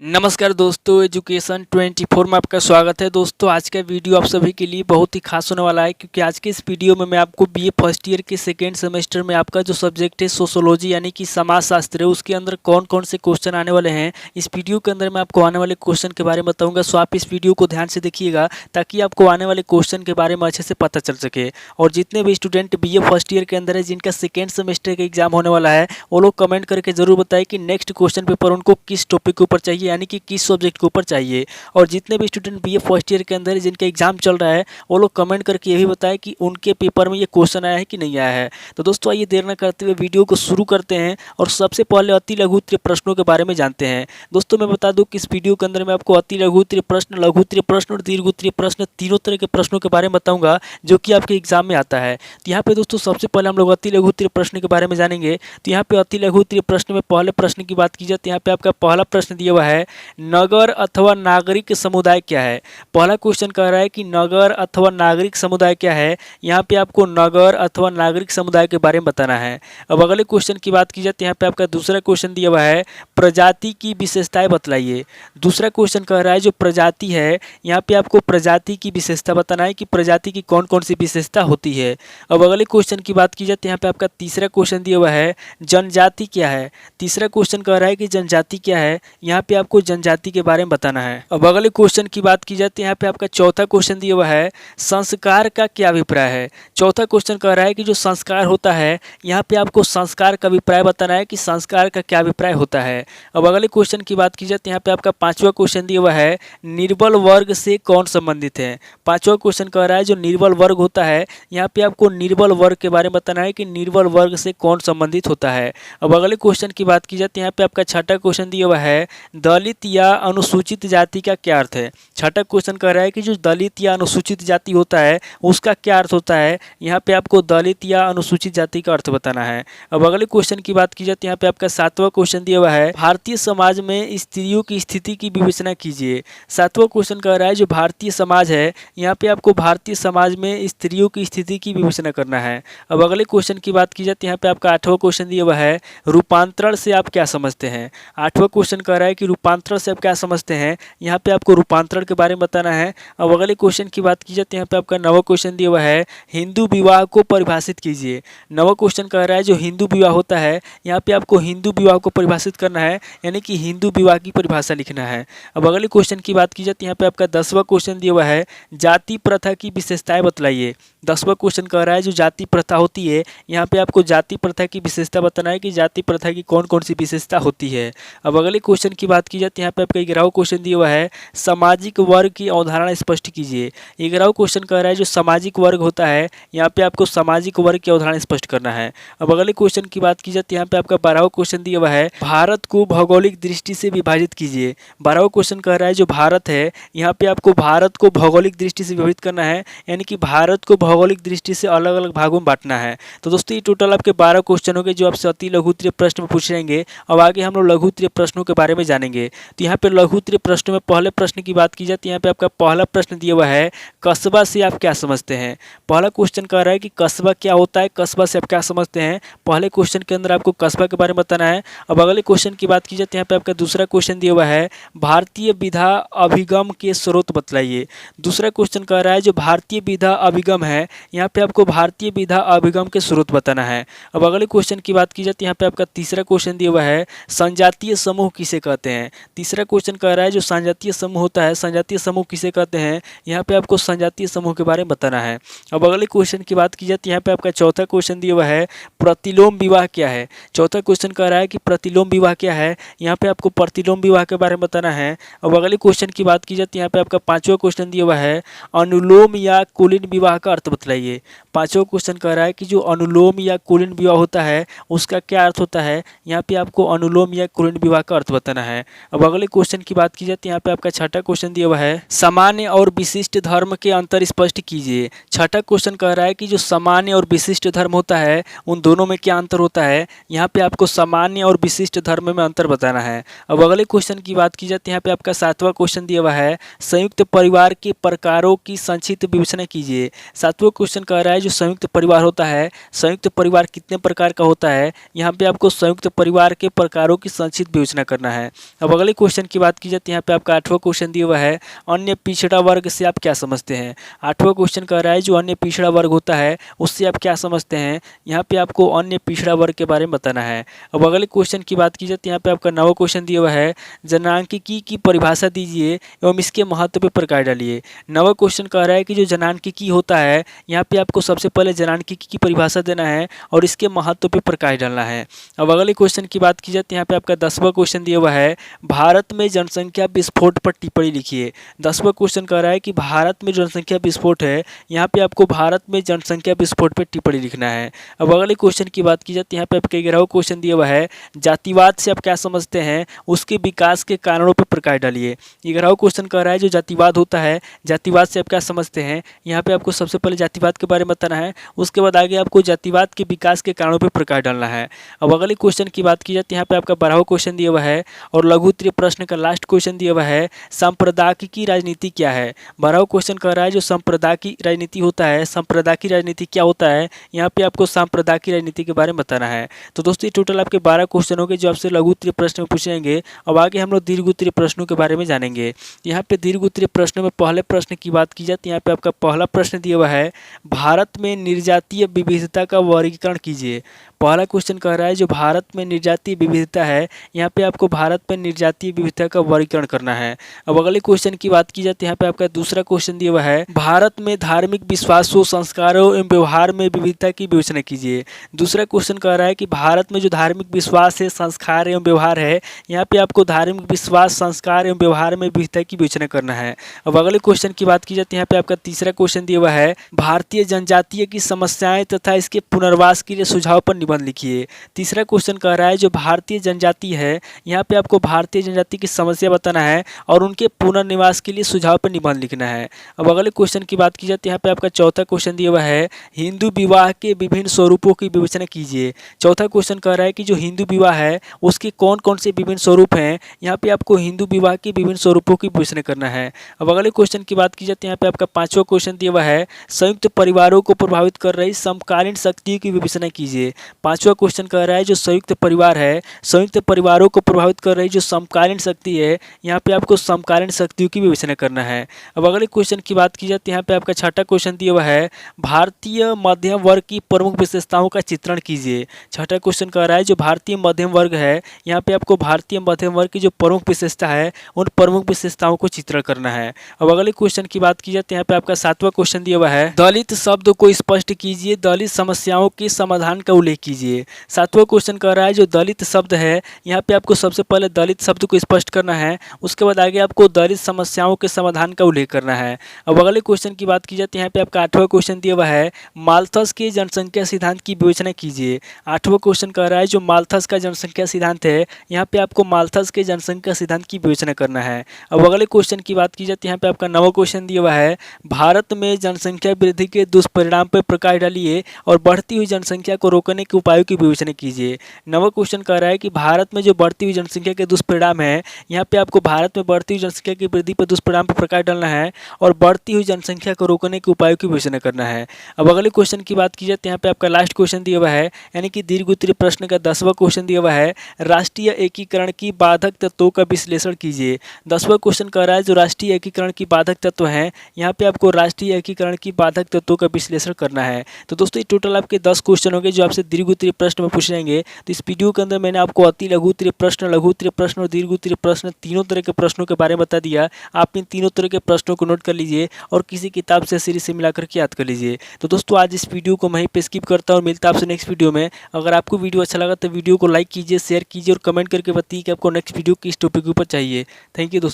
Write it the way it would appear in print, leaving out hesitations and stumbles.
नमस्कार दोस्तों, एजुकेशन 24 में आपका स्वागत है। दोस्तों, आज का वीडियो आप सभी के लिए बहुत ही खास होने वाला है, क्योंकि आज के इस वीडियो में मैं आपको बीए फर्स्ट ईयर के सेकेंड सेमेस्टर में आपका जो सब्जेक्ट है सोशोलॉजी यानी कि समाजशास्त्र है, उसके अंदर कौन कौन से क्वेश्चन आने वाले हैं, इस वीडियो के अंदर मैं आपको आने वाले क्वेश्चन के बारे में बताऊँगा। सो आप इस वीडियो को ध्यान से देखिएगा ताकि आपको आने वाले क्वेश्चन के बारे में अच्छे से पता चल सके। और जितने भी स्टूडेंट बीए फर्स्ट ईयर के अंदर है, जिनका सेकेंड सेमेस्टर का एग्जाम होने वाला है, वो लोग कमेंट करके जरूर बताएं कि नेक्स्ट क्वेश्चन पेपर उनको किस टॉपिक के ऊपर चाहिए, यानी कि किस सब्जेक्ट के ऊपर चाहिए। और जितने भी स्टूडेंट बीए फर्स्ट ईयर के अंदर है, जिनका एग्जाम चल रहा है, वो लोग कमेंट करके ये भी बताएं कि उनके पेपर में ये क्वेश्चन आया है कि नहीं आया है। तो दोस्तों, आइए देर न करते हुए वीडियो को शुरू करते हैं और सबसे पहले अति लघु उत्तरीय प्रश्नों के बारे में जानते हैं। दोस्तों, मैं बता दूं कि इस वीडियो के अंदर मैं आपको अति लघु उत्तरीय प्रश्न, लघु उत्तरीय प्रश्न और दीर्घ उत्तरीय प्रश्न, तीनों तरह के प्रश्नों के बारे में बताऊंगा जो कि आपके एग्जाम में आता है। तो यहाँ पे दोस्तों सबसे पहले हम लोग अति लघु उत्तरीय प्रश्न के बारे में जानेंगे। तो यहाँ पे अति लघु उत्तरीय प्रश्न में पहले प्रश्न की बात की जाए तो यहाँ पे आपका पहला प्रश्न दिया हुआ है, नगर अथवा नागरिक समुदाय क्या है। पहला क्वेश्चन कह रहा है कि नगर अथवा नागरिक समुदाय क्या है। यहाँ पे आपको नगर अथवा नागरिक समुदाय के बारे में बताना है। अब अगले क्वेश्चन की बात की जाए तो यहाँ पे आपका दूसरा क्वेश्चन दिया हुआ है, प्रजाति की विशेषताएं बतलाइए। दूसरा क्वेश्चन कह रहा है जो प्रजाति है, यहाँ पे आपको प्रजाति की विशेषता बताना है कि प्रजाति की कौन कौन सी विशेषता होती है। अब अगले क्वेश्चन की बात की जाए तो यहाँ पे आपका तीसरा क्वेश्चन दिया हुआ है, जनजाति क्या है। तीसरा क्वेश्चन कह रहा है कि जनजाति क्या है, यहाँ पे आपको जनजाति के बारे में बताना है। अब अगले क्वेश्चन की बात की जाए तो यहाँ पे आपका चौथा क्वेश्चन दिया हुआ है, संस्कार का क्या अभिप्राय है। चौथा क्वेश्चन कह रहा है कि जो संस्कार होता है, यहाँ पे आपको संस्कार का अभिप्राय बताना है कि संस्कार का क्या अभिप्राय होता है। अब अगले क्वेश्चन की बात की जाए तो यहाँ पे आपका पांचवा क्वेश्चन दिया हुआ है, निर्बल वर्ग से कौन संबंधित है। पांचवा क्वेश्चन कह रहा है जो निर्बल वर्ग होता है, यहाँ पे आपको निर्बल वर्ग के बारे में बताना है कि निर्बल वर्ग से कौन संबंधित होता है। अब अगले क्वेश्चन की बात की जाए तो यहाँ पे आपका छठा क्वेश्चन दिया हुआ है, दलित या अनुसूचित जाति का क्या अर्थ है। छठा क्वेश्चन कह रहा है कि जो दलित या अनुसूचित जाति होता है उसका क्या अर्थ होता है। यहाँ पे आपको दलित या अनुसूचित जाति का अर्थ बताना है। अब अगले क्वेश्चन की बात की जाए तो यहाँ पे आपका सातवां क्वेश्चन दिया हुआ है, भारतीय समाज में स्त्रियों की स्थिति की विवेचना कीजिए। सातवां क्वेश्चन कह रहा है जो भारतीय समाज है, यहाँ पे आपको भारतीय समाज में स्त्रियों की स्थिति की विवेचना करना है। अब अगले क्वेश्चन की बात की जाए तो यहाँ पे आपका आठवां क्वेश्चन दिया हुआ है, रूपांतरण से आप क्या समझते हैं। आठवां क्वेश्चन कह रहा है कि रूपांतरण से आप क्या समझते हैं, यहाँ पे आपको रूपांतरण के बारे में बताना है। अब अगले क्वेश्चन की बात की जाए तो यहाँ पे आपका नवा क्वेश्चन दिया हुआ है, हिंदू विवाह को परिभाषित कीजिए। नवा क्वेश्चन कह रहा है जो हिंदू विवाह होता है, यहाँ पे आपको हिंदू विवाह को परिभाषित करना है, यानी कि हिंदू विवाह की परिभाषा लिखना है। अब अगले क्वेश्चन की बात की जाए तो यहाँ पे आपका 10वां क्वेश्चन दिया हुआ है, जाति प्रथा की विशेषताएं बतलाइए। 10वां क्वेश्चन कह रहा है जो जाति प्रथा होती है, यहाँ पे आपको जाति प्रथा की विशेषता बताना है कि जाति प्रथा की कौन कौन सी विशेषता होती है। अब अगले क्वेश्चन की बात की जाए तो यहाँ पे आपका 11वां क्वेश्चन दिया हुआ है, सामाजिक वर्ग की अवधारणा स्पष्ट कीजिए। 11वां क्वेश्चन कह रहा है जो सामाजिक वर्ग होता है, यहाँ पे आपको सामाजिक वर्ग की अवधारणा स्पष्ट करना है। अब अगले क्वेश्चन की बात की जाए तो यहाँ पे आपका 12वां क्वेश्चन दिया हुआ है, भारत को भौगोलिक दृष्टि से विभाजित कीजिए। 12वां क्वेश्चन कह रहा है जो भारत है, यहाँ पे आपको भारत को भौगोलिक दृष्टि से विभाजित करना है, यानी कि भारत को भौगोलिक दृष्टि से अलग अलग भागों में बांटना है। तो दोस्तों, ये टोटल आपके 12 क्वेश्चन हो गए जो आपसे अति लघु उत्तरीय प्रश्न में पूछ रहेंगे। अब आगे हम लोग लघु उत्तरीय प्रश्नों के बारे में जानेंगे। तो यहाँ पे लघु उत्तरीय प्रश्नों में पहले प्रश्न की बात की जाए तो यहाँ पे आपका पहला प्रश्न दिया हुआ है, कस्बा से आप क्या समझते हैं। पहला क्वेश्चन कह रहा है कि कस्बा क्या होता है, कस्बा से आप क्या समझते हैं। पहले क्वेश्चन के अंदर आपको कस्बा के बारे में बताना है। अब अगले क्वेश्चन की बात की जाए तो यहाँ पे आपका दूसरा क्वेश्चन दिया हुआ है, भारतीय विधा अभिगम के स्रोत बतलाइए। दूसरा क्वेश्चन कह रहा है जो भारतीय विधा अभिगम है, यहाँ पे आपको भारतीय विधा अभिगम के स्रोत बताना है। अब अगले क्वेश्चन की बात की जाए तो यहाँ पे आपका तीसरा क्वेश्चन दिया हुआ है, संजातीय समूह किसे कहते हैं। तीसरा क्वेश्चन कह रहा है जो संजातीय समूह होता है, संजातीय समूह किसे कहते हैं, यहाँ पे आपको संजातीय समूह के बारे में बताना है। अब अगले क्वेश्चन की बात की जाए तो यहाँ पे आपका चौथा क्वेश्चन दिया हुआ है, प्रतिलोम विवाह क्या है। चौथा क्वेश्चन कह रहा है कि प्रतिलोम विवाह क्या है, यहाँ पे आपको प्रतिलोम विवाह के बारे में बताना है। अब अगले क्वेश्चन की बात की जाए तो यहाँ पे आपका पांचवा क्वेश्चन दिया हुआ है, अनुलोम या कुलीन विवाह का अर्थ बतलाइए। पांचवा क्वेश्चन कह रहा है कि जो अनुलोम या कुलीन विवाह होता है उसका क्या अर्थ होता है, यहाँ पे आपको अनुलोम या कुलीन विवाह का अर्थ बताना है। अब अगले क्वेश्चन की बात की जाए तो यहाँ पे आपका छठा क्वेश्चन दिया हुआ है, सामान्य और विशिष्ट धर्म के अंतर स्पष्ट कीजिए। छठा क्वेश्चन कह रहा है कि जो सामान्य और विशिष्ट धर्म होता है उन दोनों में क्या अंतर होता है, यहाँ पे आपको सामान्य और विशिष्ट धर्म में अंतर बताना है। अब अगले क्वेश्चन की बात की जाए तो यहाँ पे आपका सातवां क्वेश्चन दिया हुआ है, संयुक्त परिवार के प्रकारों की संक्षिप्त विवेचना कीजिए। सातवां क्वेश्चन कह रहा है जो संयुक्त परिवार होता है, संयुक्त परिवार कितने प्रकार का होता है, यहाँ पे आपको संयुक्त परिवार के प्रकारों की संक्षिप्त विवेचना करना है। अब अगले क्वेश्चन की बात की जाए तो यहाँ पे आपका 8वां क्वेश्चन दिया हुआ है, अन्य पिछड़ा वर्ग से आप क्या समझते हैं। 8वां क्वेश्चन कह रहा है जो अन्य पिछड़ा वर्ग होता है उससे आप क्या समझते हैं। यहाँ पे आपको अन्य पिछड़ा वर्ग के बारे में बताना है। अब अगले क्वेश्चन की बात की जाए तो यहाँ पे आपका 9वां क्वेश्चन दिया हुआ है, जनांकिकी की परिभाषा दीजिए एवं इसके महत्व पर प्रकाश डालिए। 9वां क्वेश्चन कह रहा है कि जो जनांकिकी होता है, यहाँ पे आपको सबसे पहले जनांकिकी की परिभाषा देना है और इसके महत्व पर प्रकाश डालना है। अब अगले क्वेश्चन की बात की जाए तो यहाँ पे आपका 10वां क्वेश्चन दिया हुआ है, भारत में जनसंख्या विस्फोट पर टिप्पणी लिखिए। 10वां क्वेश्चन कह रहा है कि भारत में जनसंख्या विस्फोट है, यहाँ पे आपको भारत में जनसंख्या विस्फोट पर टिप्पणी लिखना है। अब अगले क्वेश्चन की बात की जाए तो यहाँ पे आपके 11वां क्वेश्चन दिया हुआ है, जातिवाद से आप क्या समझते हैं, उसके विकास के कारणों पर प्रकाश डालिए। 11वां क्वेश्चन कह रहा है जो जातिवाद होता है, जातिवाद से आप क्या समझते हैं। यहाँ पे आपको सबसे पहले जातिवाद के बारे में बताना है, उसके बाद आगे आपको जातिवाद के विकास के कारणों पर प्रकाश डालना है। अब अगले क्वेश्चन की बात की जाए तो यहाँ पे आपका 12वां क्वेश्चन दिया हुआ है और लघु उत्तरीय प्रश्न का लास्ट क्वेश्चन दिया हुआ है, सांप्रदायिकी राजनीति क्या है। 12वां क्वेश्चन कह रहा है जो सांप्रदायिकी राजनीति होता है, सांप्रदायिकी राजनीति क्या होता है, यहाँ पे आपको सांप्रदायिकी राजनीति के बारे में बताना है। तो दोस्तों ये टोटल आपके 12 क्वेश्चन होंगे जो आपसे लघु उत्तरीय प्रश्न में पूछेंगे। अब आगे हम लोग दीर्घ उत्तरीय प्रश्नों के बारे में जानेंगे। यहाँ पे दीर्घ उत्तरीय प्रश्नों में पहले प्रश्न की बात की जाए तो यहाँ पे आपका पहला प्रश्न दिया हुआ है, भारत में निर्जातीय विविधता का वर्गीकरण कीजिए। पहला क्वेश्चन कह रहा है जो भारत में निर्जातीय विविधता है, यहाँ पे आपको भारत में निर्जातीय विविधता का वर्गीकरण करना है। अब अगले क्वेश्चन की बात की जाए तो यहाँ पे आपका दूसरा क्वेश्चन दिया हुआ है, भारत में धार्मिक विश्वासों, संस्कारों एवं व्यवहार में विविधता की विवेचना कीजिए। दूसरा क्वेश्चन कह रहा है कि भारत में जो धार्मिक विश्वास है, संस्कार एवं व्यवहार है, यहाँ पे आपको धार्मिक विश्वास, संस्कार एवं व्यवहार में विविधता की विवेचना करना है। अब अगले क्वेश्चन की बात की जाए तो यहाँ पे आपका तीसरा क्वेश्चन दिया हुआ है, भारतीय जनजातीय की समस्याएं तथा इसके पुनर्वास के लिए सुझाव पर निबंध लिखिए। तीसरा क्वेश्चन कह रहा है जो भारतीय जनजाति है, यहाँ पे आपको भारतीय जनजाति की समस्या बताना है और उनके पुनर्निवास के लिए सुझाव पर निबंध लिखना है। अब अगले क्वेश्चन की बात की जाए तो यहाँ पे आपका चौथा क्वेश्चन दिया हुआ है, हिंदू विवाह के विभिन्न स्वरूपों की विवेचना कीजिए। चौथा क्वेश्चन कह रहा है कि जो हिंदू विवाह है उसके कौन कौन से विभिन्न स्वरूप हैं, यहाँ पे आपको हिंदू विवाह के विभिन्न स्वरूपों की विवेचना करना है। अब अगले क्वेश्चन की बात की जाए तो यहाँ पे आपका 5वां क्वेश्चन दिया हुआ है, संयुक्त परिवारों को प्रभावित कर रही समकालीन शक्तियों की विवेचना कीजिए। 5वां क्वेश्चन कह रहा है जो संयुक्त परिवार है, संयुक्त परिवारों को प्रभावित कर रही जो समकालीन शक्ति है, यहाँ पे आपको समकालीन शक्तियों की विवेचना करना है। अब अगले क्वेश्चन की बात की जाए तो यहाँ पे आपका 6वां क्वेश्चन दिया हुआ है, भारतीय मध्यम वर्ग की प्रमुख विशेषताओं का चित्रण कीजिए। 6वां क्वेश्चन कह रहा है जो भारतीय मध्यम वर्ग है, यहाँ पे आपको भारतीय मध्यम वर्ग की जो प्रमुख विशेषता है उन प्रमुख विशेषताओं को चित्रण करना है। अब अगले क्वेश्चन की बात की जाए तो यहाँ पे आपका 7वां क्वेश्चन दिया हुआ है, दलित शब्द को स्पष्ट कीजिए, दलित समस्याओं के समाधान का उल्लेख कीजिए। 7वां क्वेश्चन कह रहा है जो दलित शब्द है, यहाँ पे आपको सबसे पहले दलित शब्द को स्पष्ट करना है, उसके बाद आगे आपको दलित समस्याओं के समाधान का उल्लेख करना है। अब अगले क्वेश्चन की बात की जाए तो यहाँ पे आपका 8वां क्वेश्चन दिया हुआ है, माल्थस के जनसंख्या सिद्धांत की विवेचना कीजिए। 8वां क्वेश्चन कह रहा है जो माल्थस का जनसंख्या सिद्धांत है, यहाँ पे आपको माल्थस के जनसंख्या सिद्धांत की विवेचना करना है। अब अगले क्वेश्चन की बात की जाए तो यहाँ पे आपका 9वां क्वेश्चन दिया हुआ है, भारत में जनसंख्या वृद्धि के दुष्परिणाम पर प्रकाश डालिए और बढ़ती हुई जनसंख्या को रोकने के उपायों की विवेचना कीजिए। 9वां क्वेश्चन कह रहा है कि भारत में जो बढ़ती हुई जनसंख्या के दुष्परिणाम है, यहाँ पे आपको भारत में बढ़ती हुई जनसंख्या की वृद्धि पर दुष्परिणाम पर प्रकाश डालना है और बढ़ती हुई जनसंख्या को रोकने के उपायों की विवेचना करना है। अब अगले क्वेश्चन की बात की जाए तो यहाँ पे आपका लास्ट क्वेश्चन दिया हुआ है, यानी कि दीर्घ उत्तरीय प्रश्न का 10वां क्वेश्चन दिया हुआ है, राष्ट्रीय एकीकरण की बाधक तत्वों का विश्लेषण कीजिए। 10वां क्वेश्चन कह रहा है जो राष्ट्रीय एकीकरण की बाधक तत्व हैं, यहाँ पे आपको राष्ट्रीय एकीकरण की बाधक तत्वों का विश्लेषण करना है। तो दोस्तों ये टोटल आपके 10 क्वेश्चन होंगे जो आपसे दीर्घ उत्तरीय प्रश्न में पूछ जाएंगे। तो इस वीडियो के अंदर मैंने आपको अति लघु उत्तरीय प्रश्न, लघु उत्तरीय प्रश्न और दीर्घ उत्तरीय प्रश्न तीनों तरह के प्रश्नों के बारे में बता दिया। आप इन तीनों तरह के प्रश्नों को नोट कर लीजिए और किसी किताब से सीरीज से मिलाकर के याद कर लीजिए। तो दोस्तों आज इस वीडियो को वहीं पे स्किप करता हूँ और मिलता है आपसे नेक्स्ट वीडियो में। अगर आपको वीडियो अच्छा लगा तो वीडियो को लाइक कीजिए, शेयर कीजिए और कमेंट करके बताइए कि आपको नेक्स्ट वीडियो किस टॉपिक के ऊपर चाहिए। थैंक यू दोस्तों।